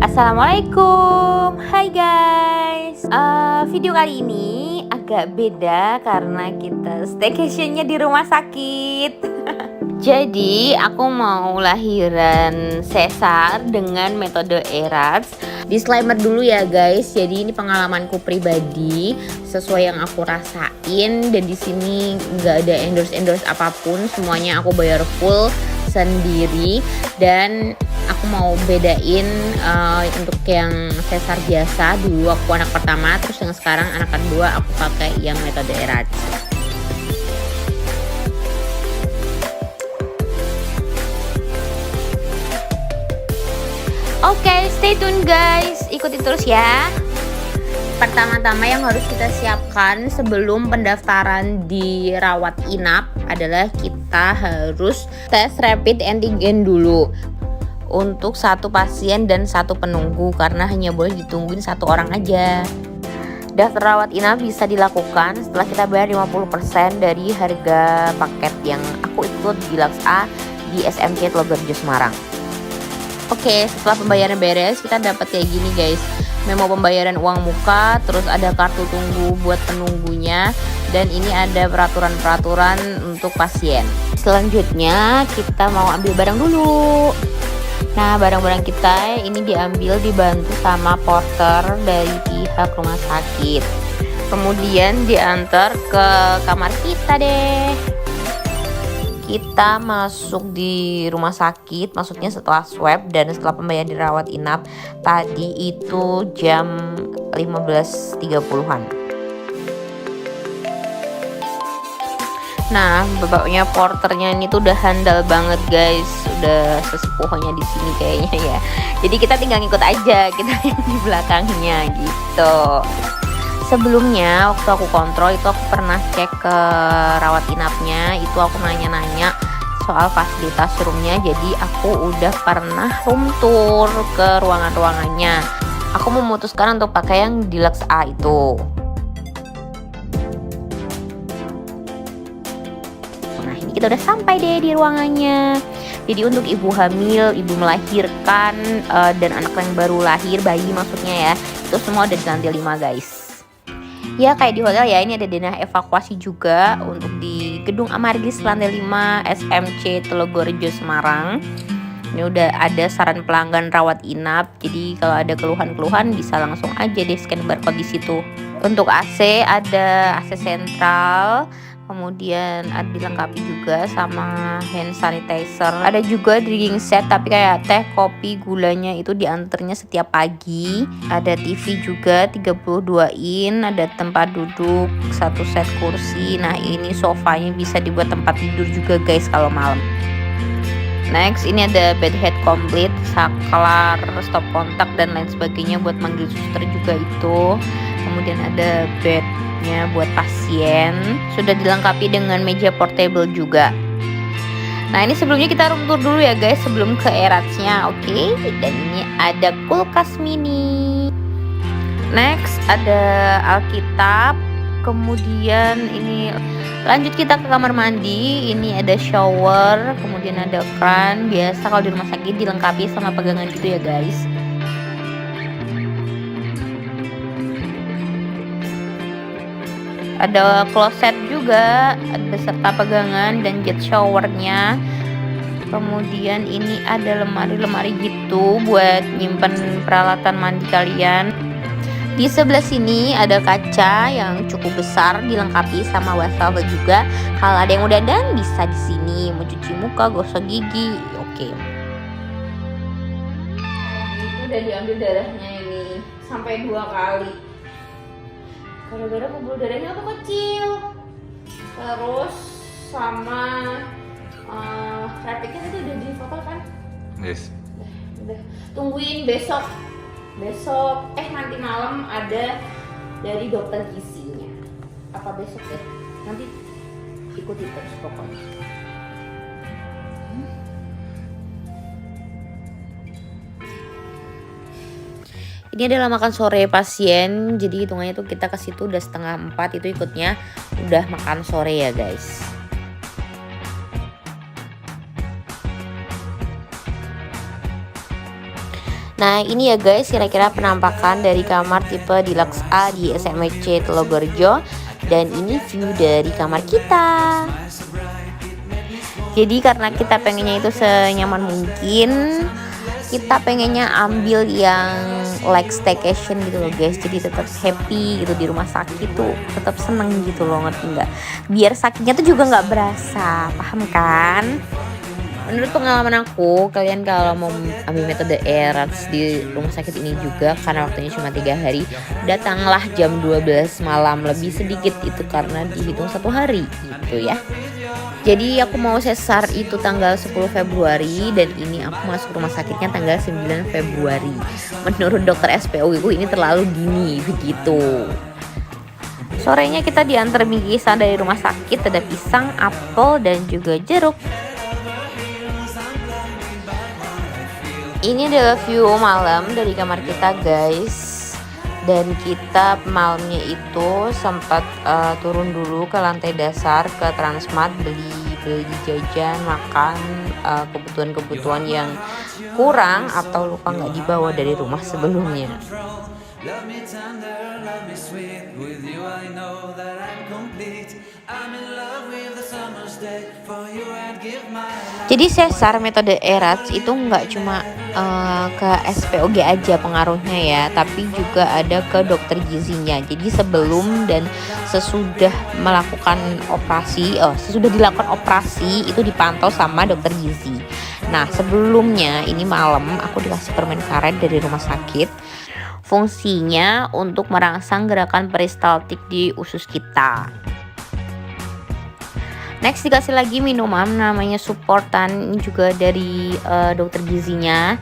Assalamualaikum, hai guys. Video kali ini agak beda karena kita staycationnya di rumah sakit. Jadi aku mau lahiran sesar dengan metode ERATS. Disclaimer dulu ya guys, jadi ini pengalamanku pribadi sesuai yang aku rasain, dan di sini nggak ada endorse apapun, semuanya aku bayar full sendiri. Dan aku mau bedain untuk yang sesar biasa dulu aku anak pertama, terus yang sekarang anak kedua aku pakai yang metode ERATS. Oke, stay tune guys, ikuti terus ya. Pertama-tama yang harus kita siapkan sebelum pendaftaran di rawat inap adalah kita harus tes rapid antigen dulu untuk satu pasien dan satu penunggu, karena hanya boleh ditungguin satu orang aja. Daftar rawat inap bisa dilakukan setelah kita bayar 50% dari harga paket yang aku ikut di Deluxe A di SMC Telogorejo Semarang. Oke, setelah pembayaran beres, kita dapat kayak gini guys, memo pembayaran uang muka, terus ada kartu tunggu buat penunggunya, dan ini ada peraturan-peraturan untuk pasien. Selanjutnya kita mau ambil barang dulu. Nah, barang-barang kita ini diambil dibantu sama porter dari pihak rumah sakit, kemudian diantar ke kamar kita deh. Kita masuk di rumah sakit, maksudnya setelah swab dan setelah pembayaran di rawat inap tadi itu jam 15.30-an. Nah, bapaknya porternya ini tuh udah handal banget guys, udah sesepuhnya di sini kayaknya ya. Jadi kita tinggal ngikut aja, kita yang di belakangnya gitu. Sebelumnya waktu aku kontrol itu aku pernah cek ke rawat inapnya, itu aku nanya-nanya soal fasilitas roomnya. Jadi aku udah pernah room tour ke ruangan-ruangannya. Aku memutuskan untuk pakai yang Deluxe A itu. Nah, ini kita udah sampai deh di ruangannya. Jadi untuk ibu hamil, ibu melahirkan, dan anak yang baru lahir, bayi maksudnya ya, itu semua ada di lantai 5 guys. Ya kayak di hotel ya, ini ada denah evakuasi juga untuk di gedung Amargis lantai 5 SMC Telogorejo Semarang. Ini udah ada saran pelanggan rawat inap, jadi kalau ada keluhan-keluhan bisa langsung aja deh scan barcode di situ. Untuk AC ada AC sentral, kemudian ada dilengkapi juga sama hand sanitizer. Ada juga drinking set, tapi kayak teh, kopi, gulanya itu diantarnya setiap pagi. Ada TV juga 32 in, ada tempat duduk, satu set kursi. Nah, ini sofanya bisa dibuat tempat tidur juga guys kalau malam. Next, ini ada bed head complete, saklar, stop kontak dan lain sebagainya buat manggil suster juga itu. Kemudian ada bednya buat pasien, sudah dilengkapi dengan meja portable juga. Nah, ini sebelumnya kita room tour dulu ya guys sebelum ke ERATS-nya. Oke, dan ini ada kulkas mini. Next ada Alkitab. Kemudian ini lanjut kita ke kamar mandi. Ini ada shower, kemudian ada kran. Biasa kalau di rumah sakit dilengkapi sama pegangan gitu ya guys. Ada kloset juga, ada beserta pegangan dan jet showernya. Kemudian ini ada lemari-lemari gitu buat nyimpen peralatan mandi kalian. Di sebelah sini ada kaca yang cukup besar, dilengkapi sama wastafel juga. Kalau ada yang udah dandan bisa di sini, mau cuci muka, gosok gigi, oke. Itu udah diambil darahnya ini sampai 2 kali. Gara-gara pembuluh darahnya tuh kecil. Terus sama rapidnya itu udah di foto kan? Yes. Udah. Tungguin besok nanti malam ada dari dokter gizinya. Apa besok ya? Nanti ikuti terus pokoknya. Ini adalah makan sore pasien, jadi hitungannya tuh kita ke situ udah 3:30, itu ikutnya udah makan sore ya guys. Nah ini ya guys kira-kira penampakan dari kamar tipe Deluxe A di SMC Telogorjo. Dan ini view dari kamar kita. Jadi karena kita pengennya itu senyaman mungkin, kita pengennya ambil yang like staycation gitu loh guys. Jadi tetap happy gitu di rumah sakit tuh, tetap seneng gitu loh, ngerti nggak? Biar sakitnya tuh juga nggak berasa, paham kan? Menurut pengalaman aku, kalian kalau mau ambil metode ERATS di rumah sakit ini juga, karena waktunya cuma 3 hari, datanglah jam 12 malam, lebih sedikit itu karena dihitung 1 hari gitu ya. Jadi aku mau sesar itu tanggal 10 Februari dan ini aku masuk rumah sakitnya tanggal 9 Februari. Menurut dokter SPOGku ini terlalu dini begitu. Sorenya kita diantar bingkisan dari rumah sakit, ada pisang, apel, dan juga jeruk. Ini adalah view malam dari kamar kita guys. Dan kita malamnya itu sempat turun dulu ke lantai dasar ke Transmart, beli jajan, makan kebutuhan-kebutuhan yang kurang atau lupa nggak dibawa dari rumah sebelumnya. Love me tender, love me sweet. With you I know that I'm complete. I'm in love with the summer's day. For you I'd give my life. Jadi sesar metode ERATS itu nggak cuma ke SPOG aja pengaruhnya ya, tapi juga ada ke dokter gizinya. Jadi sebelum dan sesudah melakukan operasi, sesudah dilakukan operasi itu dipantau sama dokter gizi. Nah sebelumnya ini malam aku dikasih permen karet dari rumah sakit. Fungsinya untuk merangsang gerakan peristaltik di usus kita. Next dikasih lagi minuman namanya supportan, juga dari dokter gizinya.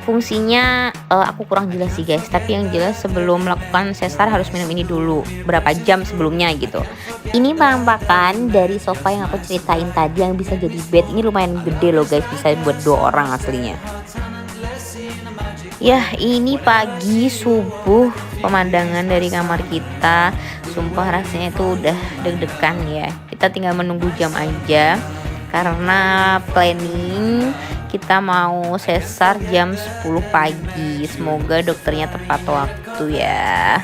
Fungsinya aku kurang jelas sih guys, tapi yang jelas sebelum melakukan sesar harus minum ini dulu berapa jam sebelumnya gitu. Ini penampakan dari sofa yang aku ceritain tadi yang bisa jadi bed. Ini lumayan gede loh guys, bisa buat 2 orang aslinya. Ya ini pagi subuh pemandangan dari kamar kita, sumpah rasanya itu udah deg-degan ya. Kita tinggal menunggu jam aja karena planning kita mau sesar jam 10 pagi. Semoga dokternya tepat waktu ya.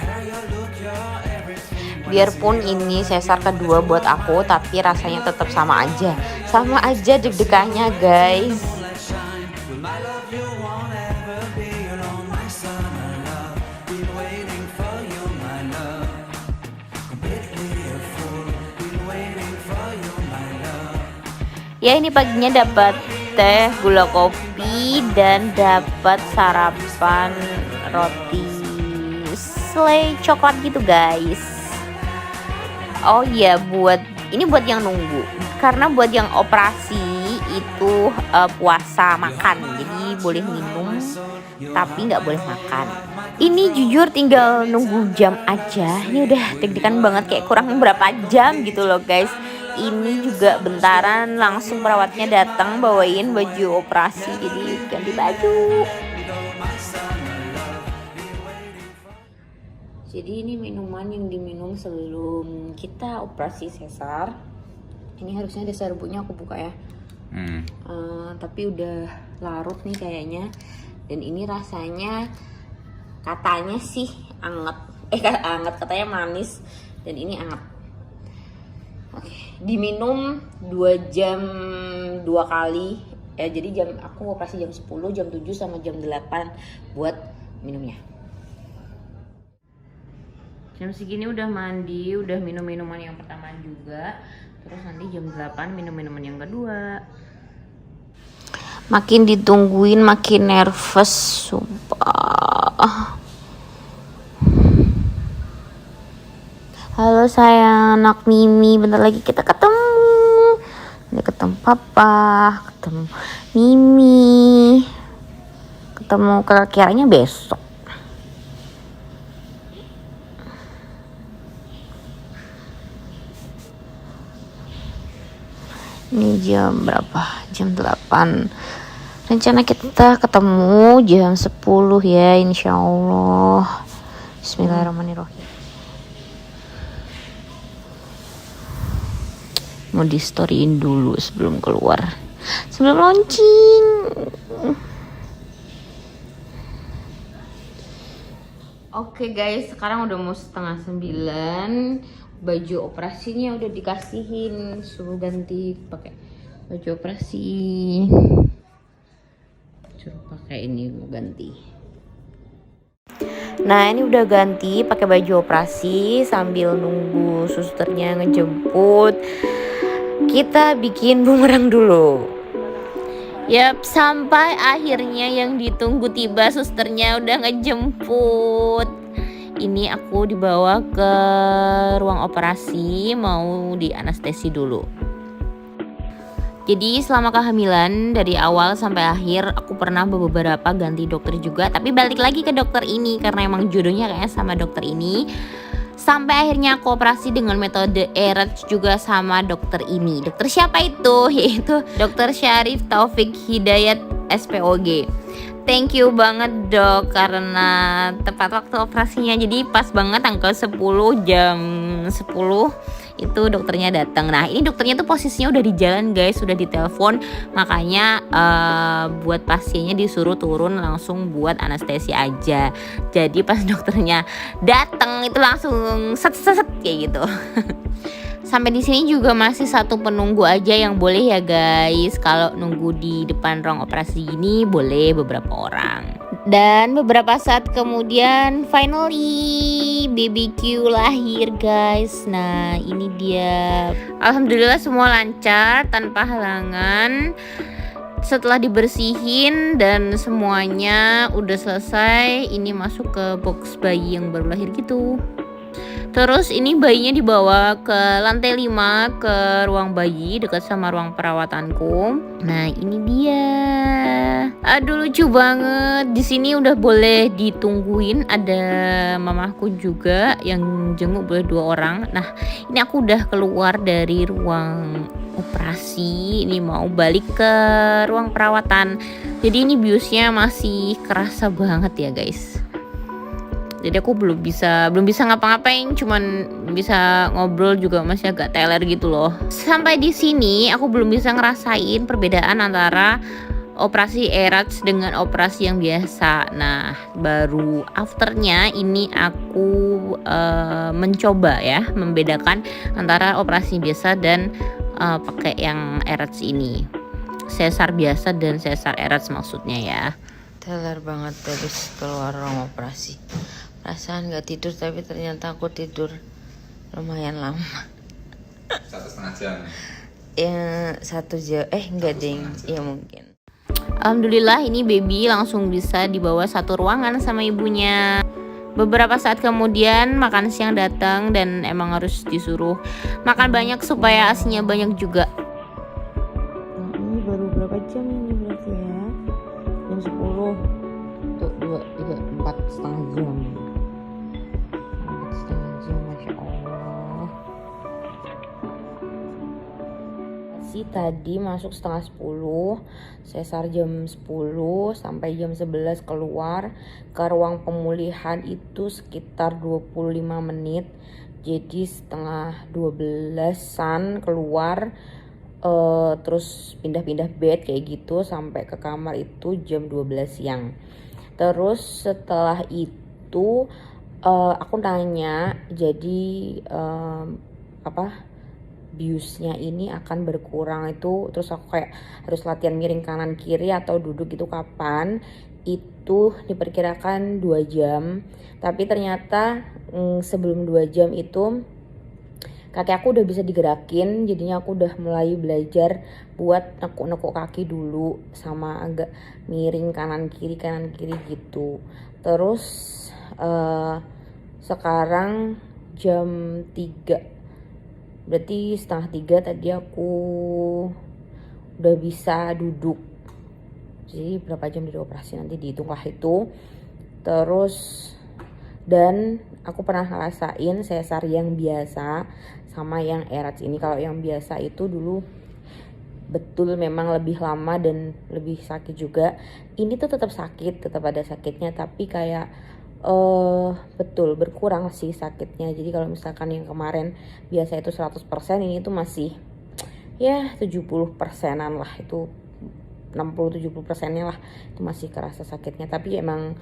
Biarpun ini sesar kedua buat aku, tapi rasanya tetap sama aja deg-degannya guys. Ya ini paginya dapat teh, gula kopi, dan dapat sarapan roti selai coklat gitu guys. Oh iya, buat yang nunggu, karena buat yang operasi itu puasa makan, jadi boleh minum tapi nggak boleh makan. Ini jujur tinggal nunggu jam aja, ini udah deg-degan banget, kayak kurang berapa jam gitu loh guys. Ini juga bentaran langsung perawatnya datang bawain baju operasi, jadi ganti baju. Jadi ini minuman yang diminum sebelum kita operasi sesar. Ini harusnya ada serbuknya, aku buka ya. Tapi udah larut nih kayaknya. Dan ini rasanya katanya sih anget, katanya manis. Dan ini anget. Oke, diminum 2 jam 2 kali ya. Jadi aku operasi jam 10, jam 7 sama jam 8 buat minumnya. Jam segini udah mandi, udah minum minuman yang pertama juga. Terus nanti jam 8 minum minuman yang kedua. Makin ditungguin makin nervous, sumpah. Halo sayang, anak Mimi, bentar lagi kita ketemu. Udah ketemu papa, ketemu Mimi, ketemu kira-kiranya besok. Ini jam berapa? Jam 8. Rencana kita ketemu jam 10 ya, insya Allah. Bismillahirrahmanirrahim. Mau di storyin dulu sebelum keluar, sebelum launching. Oke, ini jam 9 Oke guys, sekarang udah mau 8:30. Baju operasinya udah dikasihin, suruh ganti pakai baju operasi. Suruh pakai ini, mau ganti. Nah ini udah ganti pakai baju operasi sambil nunggu susternya ngejemput. Kita bikin bumerang dulu. Yap, sampai akhirnya yang ditunggu tiba, susternya udah ngejemput. Ini aku dibawa ke ruang operasi, mau di anestesi dulu. Jadi selama kehamilan dari awal sampai akhir aku pernah beberapa ganti dokter juga, tapi balik lagi ke dokter ini karena emang jodohnya kayaknya sama dokter ini. Sampai akhirnya aku operasi dengan metode ERATS juga sama dokter ini. Dokter siapa itu? Yaitu Dokter Syarif Taufik Hidayat SPOG. Thank you banget dok, karena tepat waktu operasinya. Jadi pas banget tanggal 10 jam 10 itu dokternya datang. Nah ini dokternya tuh posisinya udah di jalan guys, sudah ditelepon. Makanya buat pasiennya disuruh turun langsung buat anestesi aja. Jadi pas dokternya datang itu langsung set kayak gitu. Sampai di sini juga masih satu penunggu aja yang boleh ya guys. Kalau nunggu di depan ruang operasi gini boleh beberapa orang. Dan beberapa saat kemudian finally BBQ lahir guys. Nah ini dia. Alhamdulillah semua lancar tanpa halangan. Setelah dibersihin dan semuanya udah selesai, ini masuk ke box bayi yang baru lahir gitu. Terus ini bayinya dibawa ke lantai 5 ke ruang bayi dekat sama ruang perawatanku. Nah, ini dia. Aduh lucu banget. Di sini udah boleh ditungguin, ada mamaku juga yang jenguk boleh 2 orang. Nah, ini aku udah keluar dari ruang operasi. Ini mau balik ke ruang perawatan. Jadi ini biusnya masih kerasa banget ya, guys. Jadi aku belum bisa ngapa-ngapain, cuman bisa ngobrol juga masih agak teler gitu loh. Sampai di sini aku belum bisa ngerasain perbedaan antara operasi ERATS dengan operasi yang biasa. Nah, baru afternya ini aku mencoba ya membedakan antara operasi biasa dan pakai yang ERATS ini. Sesar biasa dan sesar ERATS maksudnya ya. Teler banget habis keluar ruang operasi. Perasaan gak tidur tapi ternyata aku tidur lumayan lama. 1,5 jam. Ya 1 jam, enggak ding, ya mungkin. Alhamdulillah ini baby langsung bisa dibawa satu ruangan sama ibunya. Beberapa saat kemudian makan siang datang dan emang harus disuruh makan banyak supaya asinya banyak juga. Nah, ini baru berapa jam ini berarti ya? Jam 10. Tuh 2, 3, 4 setengah jam. 4 setengah jam, Masya Allah. Tadi masuk setengah 10, sesar jam 10 sampai jam 11 keluar ke ruang pemulihan itu sekitar 25 menit. Jadi setengah 12-an keluar, terus pindah-pindah bed kayak gitu sampai ke kamar itu jam 12 siang. Terus setelah itu aku nanya, jadi biusnya ini akan berkurang itu, terus aku kayak harus latihan miring kanan kiri atau duduk itu kapan. Itu diperkirakan 2 jam, tapi ternyata sebelum 2 jam itu kaki aku udah bisa digerakin, jadinya aku udah mulai belajar buat nekuk-nekuk kaki dulu sama agak miring kanan kiri gitu. Terus sekarang jam 3, berarti setengah 3 tadi aku udah bisa duduk. Jadi berapa jam dari operasi nanti dihitunglah itu. Terus dan aku pernah ngerasain sesar yang biasa sama yang ERATS ini. Kalau yang biasa itu dulu betul memang lebih lama dan lebih sakit juga. Ini tuh tetap sakit, tetap ada sakitnya, tapi kayak betul berkurang sih sakitnya. Jadi kalau misalkan yang kemarin biasa itu 100%, ini tuh masih ya 70%-an lah, itu 60-70%-nya lah itu masih kerasa sakitnya. Tapi emang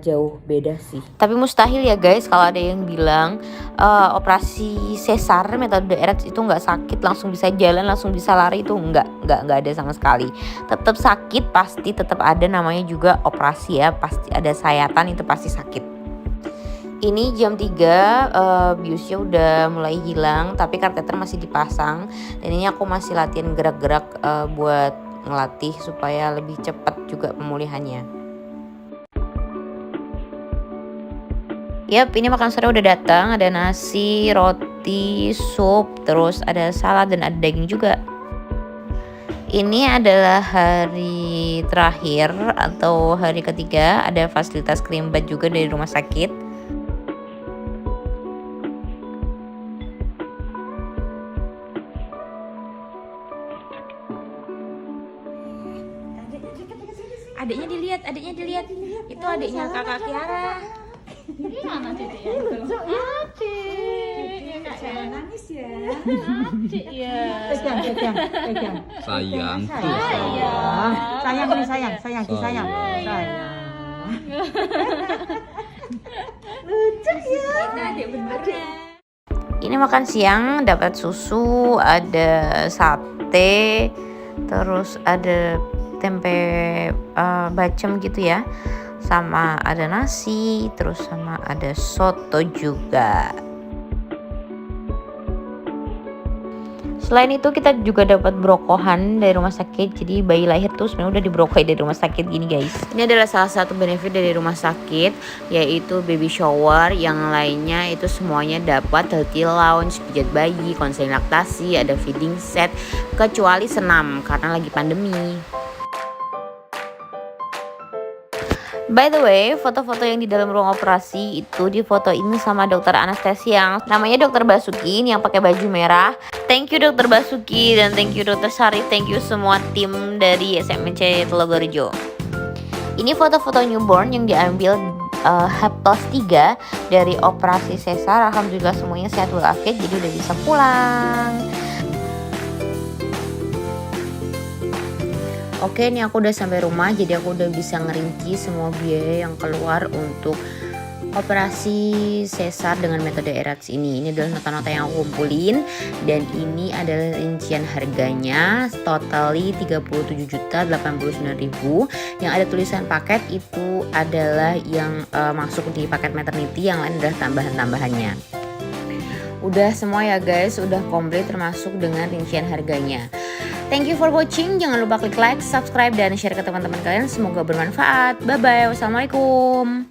jauh beda sih. Tapi mustahil ya guys kalau ada yang bilang operasi sesar metode Eretz itu nggak sakit, langsung bisa jalan, langsung bisa lari, itu nggak ada sama sekali. Tetap sakit, pasti tetap ada, namanya juga operasi ya, pasti ada sayatan, itu pasti sakit. Ini jam 3, biusnya udah mulai hilang tapi kateter masih dipasang, dan ini aku masih latihan gerak-gerak buat ngelatih supaya lebih cepat juga pemulihannya. Yap, ini makan sore udah datang, ada nasi, roti, sup, terus ada salad dan ada daging juga. Ini adalah hari terakhir atau hari ketiga, ada fasilitas krim bed juga dari rumah sakit. Adiknya dilihat, itu adiknya kakak Kiara. Gimana Dede ya? Lucu ya Dede. Jangan nangis ya. Adik ya. Sayang. Sayang. Sayang. Lucu ya. Adik beneran. Ini makan siang, dapat susu, ada sate, terus ada tempe bacem gitu ya, sama ada nasi, terus sama ada soto juga. Selain itu kita juga dapat brokohan dari rumah sakit. Jadi bayi lahir tuh sebenarnya udah dibrokohi dari rumah sakit gini guys. Ini adalah salah satu benefit dari rumah sakit, yaitu baby shower. Yang lainnya itu semuanya dapat healthy lounge, pijat bayi, konseling laktasi, ada feeding set, kecuali senam karena lagi pandemi. By the way, foto-foto yang di dalam ruang operasi itu difotoin sama dokter anestesi yang namanya dokter Basuki yang pakai baju merah. Thank you dokter Basuki dan thank you dokter Sari, thank you semua tim dari SMC Telogorejo. Ini foto-foto newborn yang diambil H+3 dari operasi sesar. Alhamdulillah semuanya sehat walafiat, jadi udah bisa pulang. Oke, ini aku udah sampai rumah, jadi aku udah bisa ngerinci semua biaya yang keluar untuk operasi sesar dengan metode Eretz ini. Ini adalah nota-nota yang aku kumpulin, dan ini adalah rincian harganya. Totally 37.089.000. Yang ada tulisan paket itu adalah yang masuk di paket maternity, yang lain adalah tambahan-tambahannya. Udah semua ya guys, udah komplit termasuk dengan rincian harganya. Thank you for watching. Jangan lupa klik like, subscribe, dan share ke teman-teman kalian. Semoga bermanfaat. Bye-bye. Wassalamualaikum.